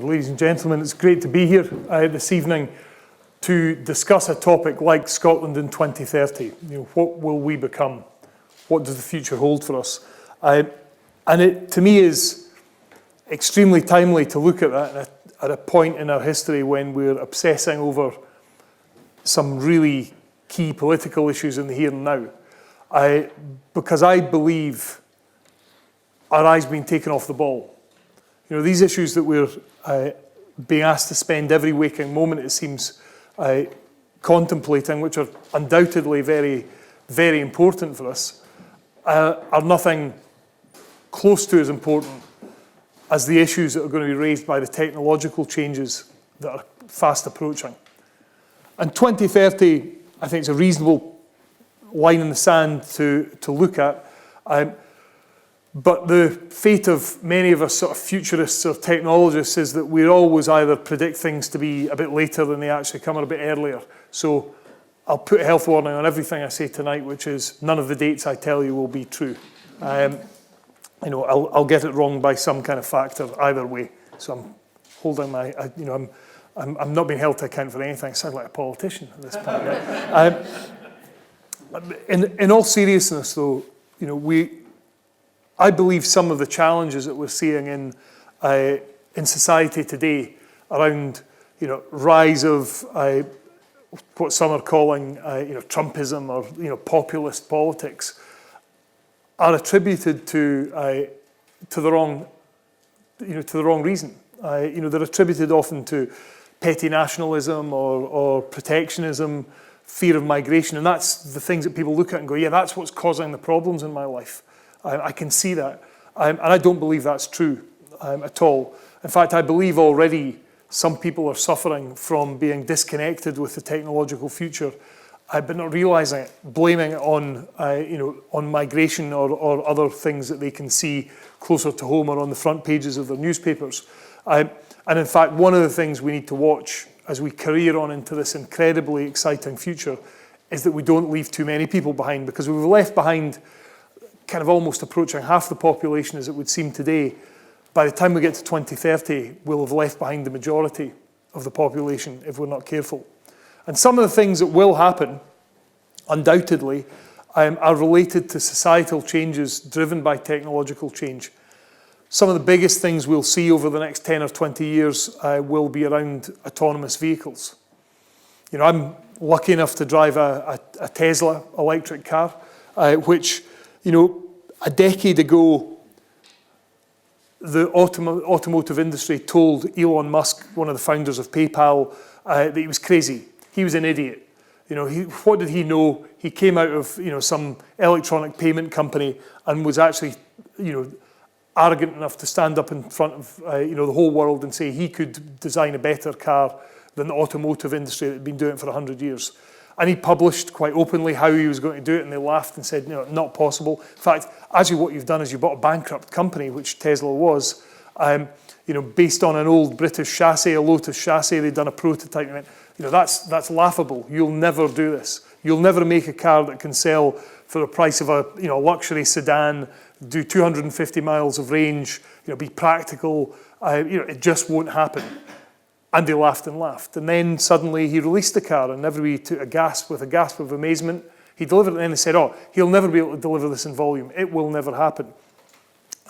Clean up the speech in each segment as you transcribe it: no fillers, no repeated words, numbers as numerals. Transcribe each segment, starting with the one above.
ladies and gentlemen, it's great to be here this evening to discuss a topic like Scotland in 2030. What will we become? What does the future hold for us? And it, to me, is extremely timely to look at that at a point in our history when we're obsessing over some really key political issues in the here and now. Because I believe our eye's been taken off the ball. These issues that we're being asked to spend every waking moment, it seems, contemplating, which are undoubtedly very, very important for us, are nothing close to as important as the issues that are going to be raised by the technological changes that are fast approaching. And 2030, I think, is a reasonable line in the sand to look at. But the fate of many of us sort of futurists or technologists is that we always either predict things to be a bit later than they actually come or a bit earlier. So I'll put a health warning on everything I say tonight, which is none of the dates I tell you will be true. I'll get it wrong by some kind of factor either way. So I'm holding my, I'm not being held to account for anything. I sound like a politician at this point. In all seriousness, though, I believe some of the challenges that we're seeing in society today around, rise of what some are calling, Trumpism or populist politics, are attributed to the wrong, to the wrong reason. They're attributed often to petty nationalism or protectionism, fear of migration, and that's the things that people look at and go, yeah, that's what's causing the problems in my life. I can see that. And I don't believe that's true at all. In fact, I believe already some people are suffering from being disconnected with the technological future, but not realising it, blaming it on, on migration or other things that they can see closer to home or on the front pages of their newspapers. And in fact, one of the things we need to watch as we career on into this incredibly exciting future is that we don't leave too many people behind, because we've left behind kind of almost approaching half the population as it would seem today. By the time we get to 2030, we'll have left behind the majority of the population if we're not careful. And some of the things that will happen, undoubtedly, are related to societal changes driven by technological change. Some of the biggest things we'll see over the next 10 or 20 years will be around autonomous vehicles. I'm lucky enough to drive a Tesla electric car, which, a decade ago, the automotive industry told Elon Musk, one of the founders of PayPal, that he was crazy. He was an idiot. What did he know? He came out of, some electronic payment company and was actually, arrogant enough to stand up in front of, the whole world and say he could design a better car than the automotive industry that had been doing it for 100 years. And he published quite openly how he was going to do it, and they laughed and said, not possible. In fact, actually what you've done is you bought a bankrupt company, which Tesla was, based on an old British chassis, a Lotus chassis. They'd done a prototype and went, that's laughable. You'll never do this. You'll never make a car that can sell for the price of a luxury sedan, do 250 miles of range, be practical. It just won't happen. And they laughed and laughed. And then suddenly he released the car, and everybody took a gasp of amazement. He delivered it, and then they said, he'll never be able to deliver this in volume. It will never happen.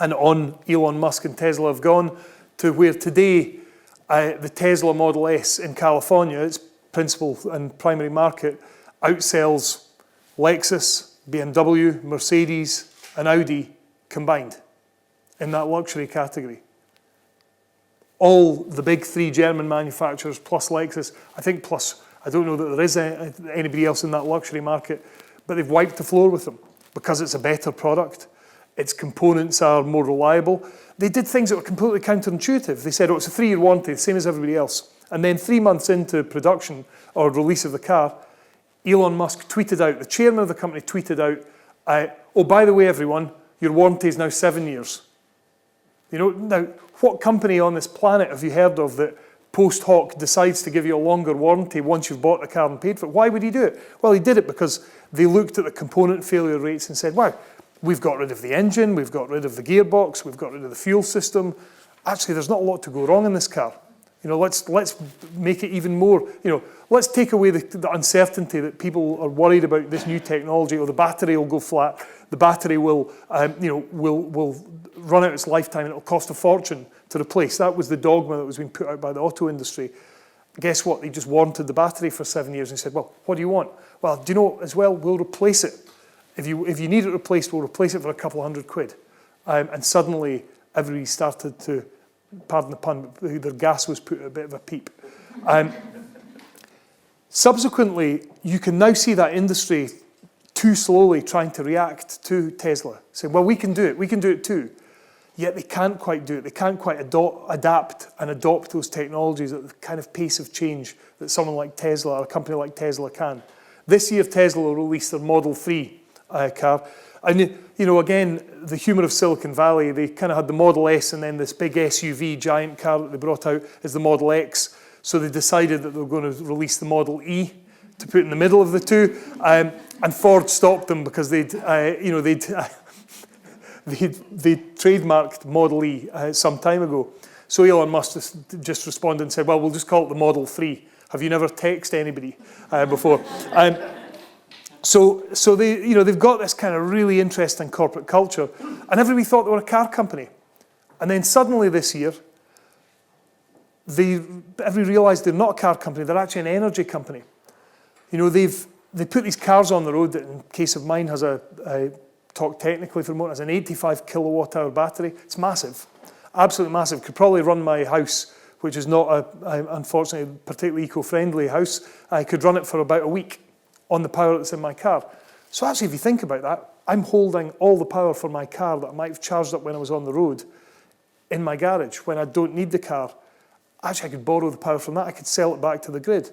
And on Elon Musk and Tesla have gone to where today the Tesla Model S in California, its principal and primary market, outsells Lexus, BMW, Mercedes, and Audi combined in that luxury category. All the big three German manufacturers plus Lexus, I don't know that there is anybody else in that luxury market, but they've wiped the floor with them because it's a better product. Its components are more reliable. They did things that were completely counterintuitive. They said, it's a 3-year warranty, the same as everybody else. And then 3 months into production or release of the car, Elon Musk tweeted out, the chairman of the company tweeted out, by the way, everyone, your warranty is now 7 years. Now, what company on this planet have you heard of that post hoc decides to give you a longer warranty once you've bought the car and paid for it? Why would he do it? Well, he did it because they looked at the component failure rates and said, wow, we've got rid of the engine, we've got rid of the gearbox, we've got rid of the fuel system. Actually, there's not a lot to go wrong in this car. Let's make it even more, let's take away the uncertainty that people are worried about this new technology, or the battery will go flat, the battery will run out its lifetime and it'll cost a fortune to replace. That was the dogma that was being put out by the auto industry. Guess what? They just warranted the battery for 7 years and said, well, what do you want? Well, do you know as well, we'll replace it. If you need it replaced, we'll replace it for a couple of £100. And suddenly everybody started to, pardon the pun, but their gas was put at a bit of a peep. Subsequently, you can now see that industry too slowly trying to react to Tesla, saying, well, we can do it too. Yet they can't quite do it. They can't quite adapt and adopt those technologies at the kind of pace of change that someone like Tesla, or a company like Tesla, can. This year, Tesla will release their Model 3 car. And, again, the humour of Silicon Valley, they kind of had the Model S and then this big SUV giant car that they brought out is the Model X. So they decided that they were going to release the Model E to put in the middle of the two. And Ford stopped them because they'd trademarked Model E some time ago. So Elon Musk just responded and said, well, we'll just call it the Model 3. Have you never texted anybody before? So they've got this kind of really interesting corporate culture, and everybody thought they were a car company. And then suddenly this year, everybody realised they're not a car company, they're actually an energy company. They put these cars on the road that, in case of mine, has talk technically for a moment, has an 85 kilowatt hour battery. It's massive, absolutely massive. Could probably run my house, which is not unfortunately a particularly eco-friendly house. I could run it for about a week on the power that's in my car. So actually, if you think about that, I'm holding all the power for my car that I might have charged up when I was on the road in my garage when I don't need the car. Actually, I could borrow the power from that. I could sell it back to the grid.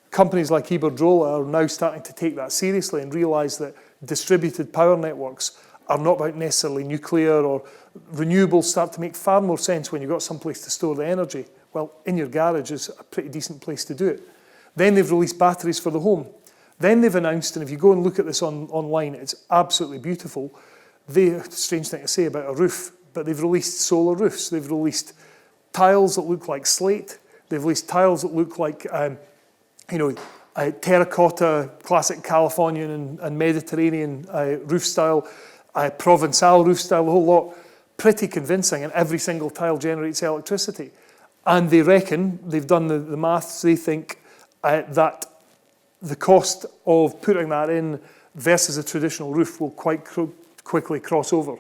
Companies like Iberdrola are now starting to take that seriously and realise that distributed power networks are not about necessarily nuclear, or renewables start to make far more sense when you've got some place to store the energy. Well, in your garage is a pretty decent place to do it. Then they've released batteries for the home. Then they've announced, and if you go and look at this online, it's absolutely beautiful. Strange thing to say about a roof, but they've released solar roofs. They've released tiles that look like slate. They've released tiles that look like terracotta, classic Californian and Mediterranean roof style, Provençal roof style, the whole lot. Pretty convincing, and every single tile generates electricity. And they reckon, they've done the maths, they think that the cost of putting that in versus a traditional roof will quite quickly cross over.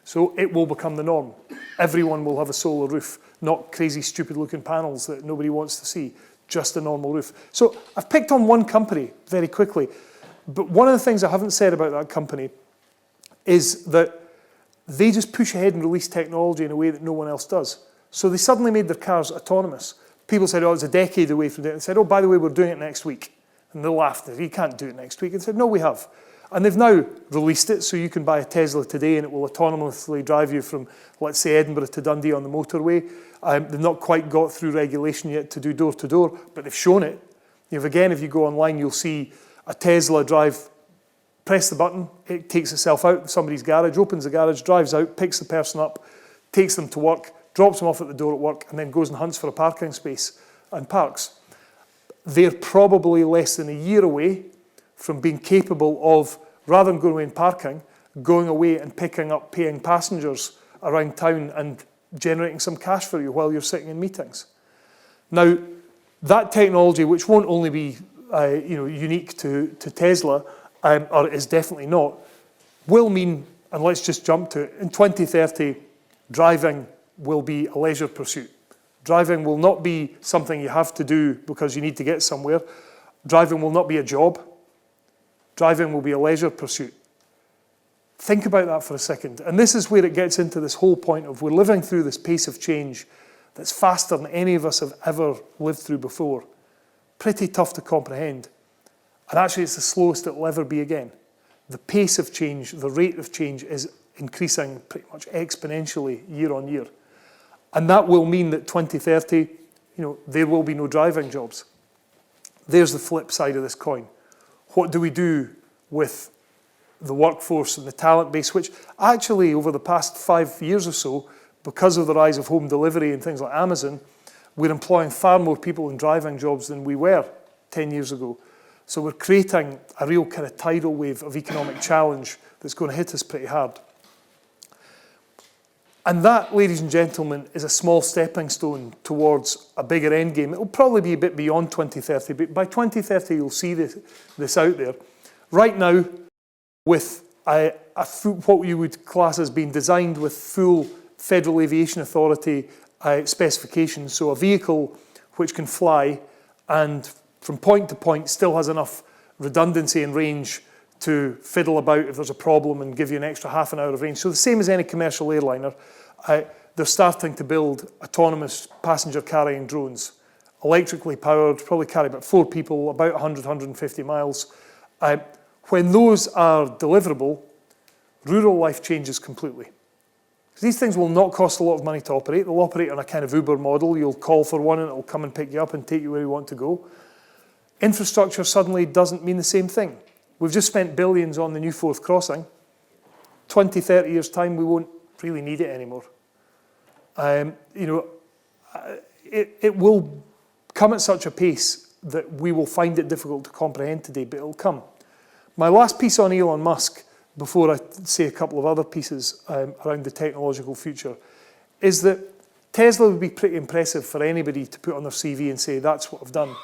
So it will become the norm. Everyone will have a solar roof, not crazy, stupid-looking panels that nobody wants to see, just a normal roof. So I've picked on one company very quickly, but one of the things I haven't said about that company is that they just push ahead and release technology in a way that no one else does. So they suddenly made their cars autonomous. People said, oh, it's a decade away from it. And said, oh, by the way, we're doing it next week. And they laughed. You can't do it next week. And said, no, we have. And they've now released it, so you can buy a Tesla today and it will autonomously drive you from, let's say, Edinburgh to Dundee on the motorway. They've not quite got through regulation yet to do door-to-door, but they've shown it. Again, if you go online, you'll see a Tesla drive, press the button, it takes itself out of somebody's garage, opens the garage, drives out, picks the person up, takes them to work, drops them off at the door at work, and then goes and hunts for a parking space and parks. They're probably less than a year away from being capable of, rather than going away and parking, going away and picking up paying passengers around town and generating some cash for you while you're sitting in meetings. Now, that technology, which won't only be unique to Tesla, or is definitely not, will mean, and let's just jump to it, in 2030, driving will be a leisure pursuit. Driving will not be something you have to do because you need to get somewhere. Driving will not be a job. Driving will be a leisure pursuit. Think about that for a second. And this is where it gets into this whole point of we're living through this pace of change that's faster than any of us have ever lived through before. Pretty tough to comprehend. And actually it's the slowest it will ever be again. The pace of change, the rate of change is increasing pretty much exponentially year on year. And that will mean that 2030, there will be no driving jobs. There's the flip side of this coin. What do we do with the workforce and the talent base, which actually over the past 5 years or so, because of the rise of home delivery and things like Amazon, We're employing far more people in driving jobs than we were 10 years ago. So we're creating a real kind of tidal wave of economic challenge that's going to hit us pretty hard. And that, ladies and gentlemen, is a small stepping stone towards a bigger end game. It'll probably be a bit beyond 2030, but by 2030 you'll see this out there. Right now, with what you would class as being designed with full Federal Aviation Authority specifications, so a vehicle which can fly and from point to point still has enough redundancy and range to fiddle about if there's a problem and give you an extra half an hour of range. So the same as any commercial airliner, they're starting to build autonomous passenger carrying drones, electrically powered, probably carry about 4 people, about 100, 150 miles. When those are deliverable, rural life changes completely. These things will not cost a lot of money to operate. They'll operate on a kind of Uber model. You'll call for one and it'll come and pick you up and take you where you want to go. Infrastructure suddenly doesn't mean the same thing. We've just spent billions on the new Forth Crossing. 20, 30 years' time, we won't really need it anymore. It will come at such a pace that we will find it difficult to comprehend today, but it'll come. My last piece on Elon Musk, before I say a couple of other pieces around the technological future, is that Tesla would be pretty impressive for anybody to put on their CV and say, that's what I've done.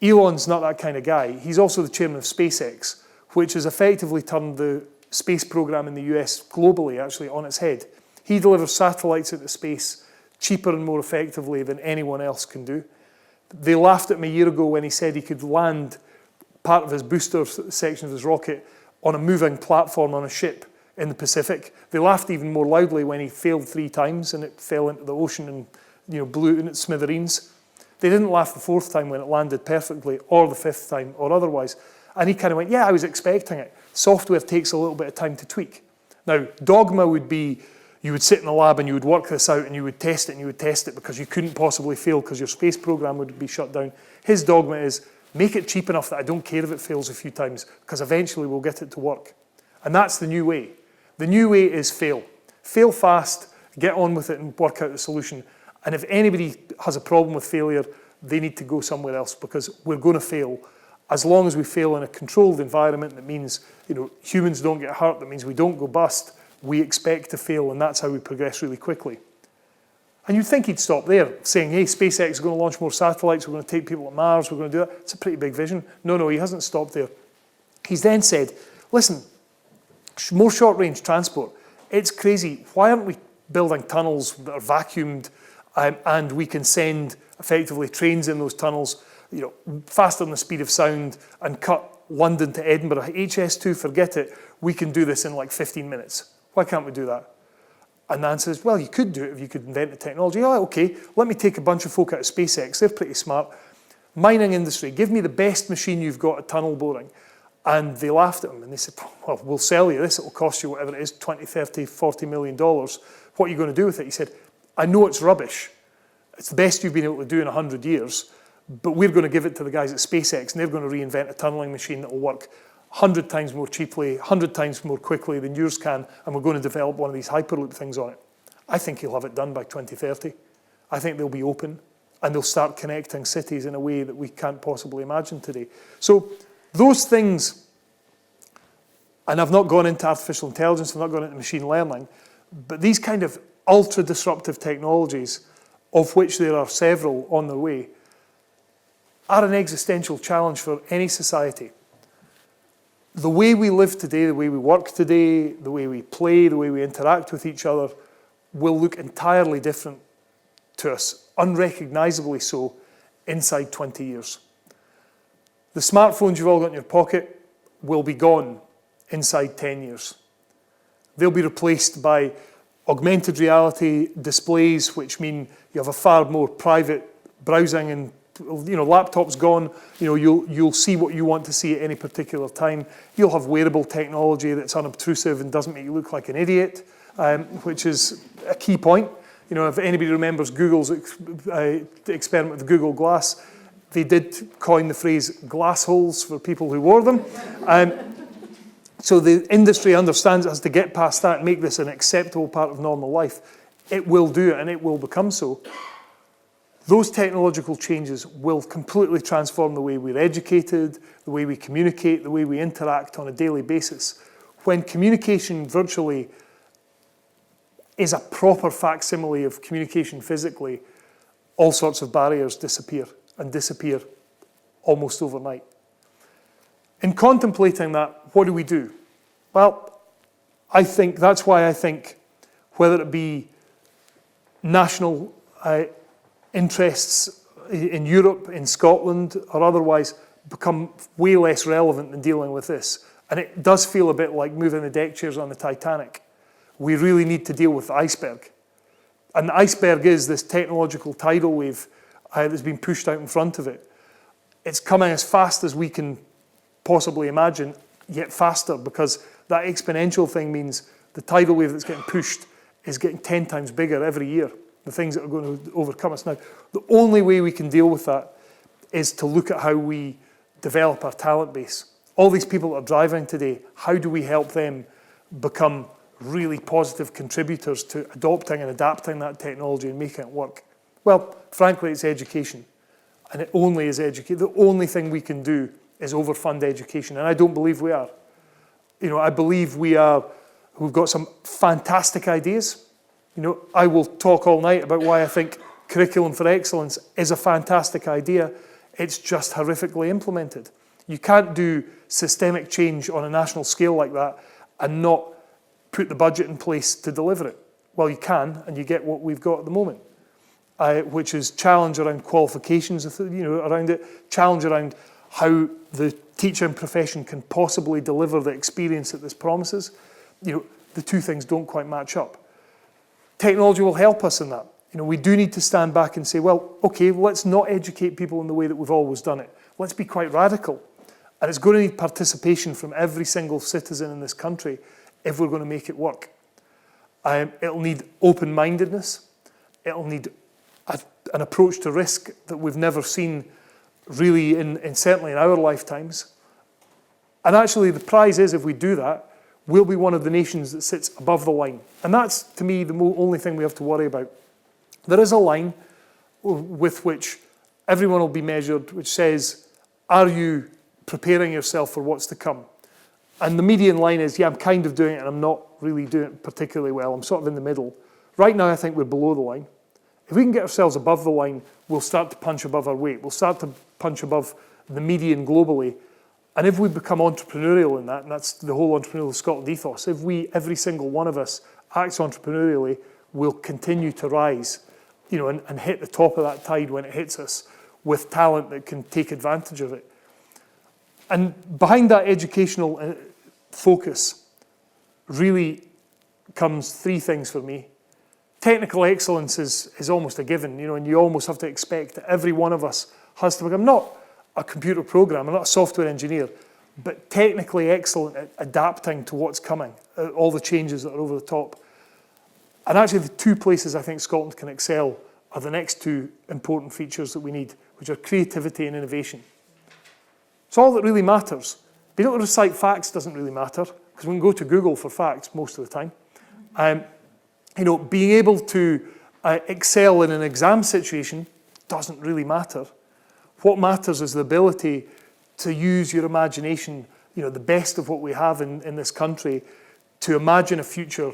Elon's not that kind of guy. He's also the chairman of SpaceX, which has effectively turned the space program in the US globally actually on its head. He delivers satellites into space cheaper and more effectively than anyone else can do. They laughed at me a year ago when he said he could land part of his booster section of his rocket on a moving platform on a ship in the Pacific. They laughed even more loudly when he failed 3 times and it fell into the ocean and blew in its smithereens. They didn't laugh the 4th time when it landed perfectly, or the 5th time, or otherwise. And he kind of went, yeah, I was expecting it. Software takes a little bit of time to tweak. Now, dogma would be, you would sit in a lab and you would work this out and you would test it and you would test it because you couldn't possibly fail because your space program would be shut down. His dogma is, make it cheap enough that I don't care if it fails a few times because eventually we'll get it to work. And that's the new way. The new way is fail. Fail fast, get on with it and work out the solution. And if anybody has a problem with failure, they need to go somewhere else because we're going to fail. As long as we fail in a controlled environment, that means humans don't get hurt, that means we don't go bust, we expect to fail, and that's how we progress really quickly. And you'd think he'd stop there, saying, hey, SpaceX is going to launch more satellites, we're going to take people to Mars, we're going to do that. It's a pretty big vision. No, he hasn't stopped there. He's then said, listen, more short-range transport, it's crazy. Why aren't we building tunnels that are vacuumed and we can send effectively trains in those tunnels, faster than the speed of sound and cut London to Edinburgh. HS2, forget it. We can do this in like 15 minutes. Why can't we do that? And the answer is, well, you could do it if you could invent the technology. Oh, okay, let me take a bunch of folk out of SpaceX. They're pretty smart. Mining industry, give me the best machine you've got at tunnel boring. And they laughed at him and they said, well, we'll sell you this. It'll cost you whatever it is, 20, 30, $40 million. What are you going to do with it? He said, I know it's rubbish. It's the best you've been able to do in 100 years, but we're going to give it to the guys at SpaceX and they're going to reinvent a tunneling machine that will work 100 times more cheaply, 100 times more quickly than yours can, and we're going to develop one of these Hyperloop things on it. I think he'll have it done by 2030. I think they'll be open and they'll start connecting cities in a way that we can't possibly imagine today. So those things, and I've not gone into artificial intelligence, I've not gone into machine learning, but these kind of ultra-disruptive technologies, of which there are several on their way, are an existential challenge for any society. The way we live today, the way we work today, the way we play, the way we interact with each other will look entirely different to us, unrecognisably so, inside 20 years. The smartphones you've all got in your pocket will be gone inside 10 years. They'll be replaced by augmented reality displays, which mean you have a far more private browsing, and laptops gone. You'll see what you want to see at any particular time. You'll have wearable technology that's unobtrusive and doesn't make you look like an idiot, which is a key point. If anybody remembers Google's experiment with the Google Glass, they did coin the phrase glass holes for people who wore them. So the industry understands it has to get past that and make this an acceptable part of normal life. It will do it, and it will become so. Those technological changes will completely transform the way we're educated, the way we communicate, the way we interact on a daily basis. When communication virtually is a proper facsimile of communication physically, all sorts of barriers disappear, and disappear almost overnight. In contemplating that, what do we do? Well, I think that's why I think whether it be national interests in Europe, in Scotland, or otherwise, become way less relevant than dealing with this. And it does feel a bit like moving the deck chairs on the Titanic. We really need to deal with the iceberg. And the iceberg is this technological tidal wave that's been pushed out in front of it. It's coming as fast as we can possibly imagine, yet faster, because that exponential thing means the tidal wave that's getting pushed is getting 10 times bigger every year. The things that are going to overcome us now. The only way we can deal with that is to look at how we develop our talent base. All these people that are driving today, how do we help them become really positive contributors to adopting and adapting that technology and making it work? Well, frankly, it's education. And it only is education. The only thing we can do is overfund education. And I don't believe we are. I believe we've got some fantastic ideas. I will talk all night about why I think curriculum for excellence is a fantastic idea. It's just horrifically implemented. You can't do systemic change on a national scale like that and not put the budget in place to deliver it. Well, you can, and you get what we've got at the moment, which is challenge around qualifications, around it, challenge around how the teaching profession can possibly deliver the experience that this promises. The two things don't quite match up. Technology will help us in that. We do need to stand back and say, well, okay, let's not educate people in the way that we've always done it. Let's be quite radical. And it's going to need participation from every single citizen in this country if we're going to make it work. It'll need open-mindedness. It'll need an approach to risk that we've never seen really certainly in our lifetimes. And actually the prize is, if we do that, we'll be one of the nations that sits above the line. And that's, to me, the only thing we have to worry about. There is a line with which everyone will be measured, which says, are you preparing yourself for what's to come? And the median line is, yeah, I'm kind of doing it and I'm not really doing it particularly well. I'm sort of in the middle. Right now, I think we're below the line. If we can get ourselves above the line, we'll start to punch above our weight. We'll start to punch above the median globally. And if we become entrepreneurial in that, and that's the whole entrepreneurial Scotland ethos, if every single one of us acts entrepreneurially, we'll continue to rise, and hit the top of that tide when it hits us with talent that can take advantage of it. And behind that educational focus really comes three things for me. Technical excellence is almost a given, and you almost have to expect that every one of us has to become not a computer programmer, not a software engineer, but technically excellent at adapting to what's coming, all the changes that are over the top. And actually the two places I think Scotland can excel are the next two important features that we need, which are creativity and innovation. It's all that really matters. Being able to recite facts doesn't really matter, because we can go to Google for facts most of the time. Being able to excel in an exam situation doesn't really matter. What matters is the ability to use your imagination, the best of what we have in this country, to imagine a future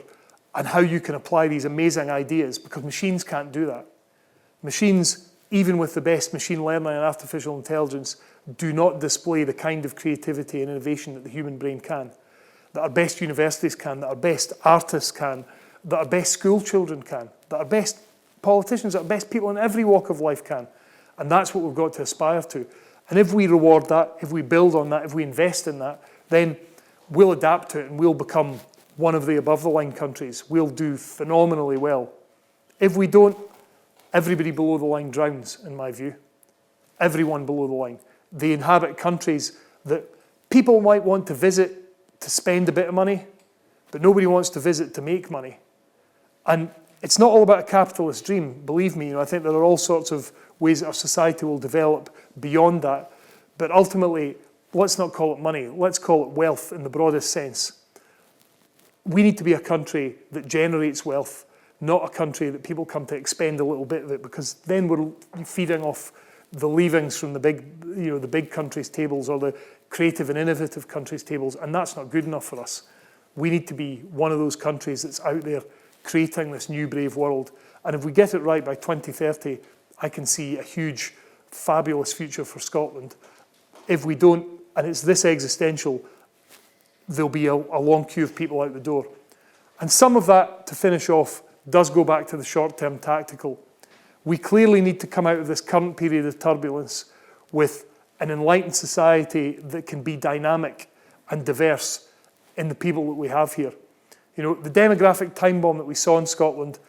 and how you can apply these amazing ideas, because machines can't do that. Machines, even with the best machine learning and artificial intelligence, do not display the kind of creativity and innovation that the human brain can, that our best universities can, that our best artists can, that our best school children can, that our best politicians, that our best people in every walk of life can. And that's what we've got to aspire to. And if we reward that, if we build on that, if we invest in that, then we'll adapt to it and we'll become one of the above-the-line countries. We'll do phenomenally well. If we don't, everybody below the line drowns, in my view. Everyone below the line. They inhabit countries that people might want to visit to spend a bit of money, but nobody wants to visit to make money. And it's not all about a capitalist dream, believe me. I think there are all sorts of ways that our society will develop beyond that. But ultimately, let's not call it money. Let's call it wealth in the broadest sense. We need to be a country that generates wealth, not a country that people come to expend a little bit of it, because then we're feeding off the leavings from the big countries' tables or the creative and innovative countries' tables, and that's not good enough for us. We need to be one of those countries that's out there creating this new brave world. And if we get it right by 2030, I can see a huge, fabulous future for Scotland. If we don't, and it's this existential, there'll be a long queue of people out the door. And some of that, to finish off, does go back to the short-term tactical. We clearly need to come out of this current period of turbulence with an enlightened society that can be dynamic and diverse in the people that we have here. You know, the demographic time bomb that we saw in Scotland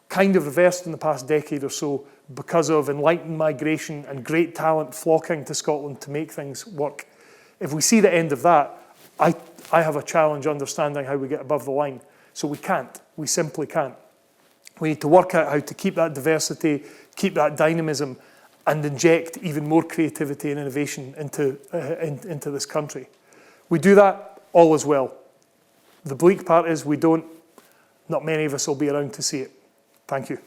kind of reversed in the past decade or so because of enlightened migration and great talent flocking to Scotland to make things work. If we see the end of that, I have a challenge understanding how we get above the line. So we can't. We simply can't. We need to work out how to keep that diversity, keep that dynamism, and inject even more creativity and innovation into this country. We do that, all is well. The bleak part is we don't. Not many of us will be around to see it. Thank you.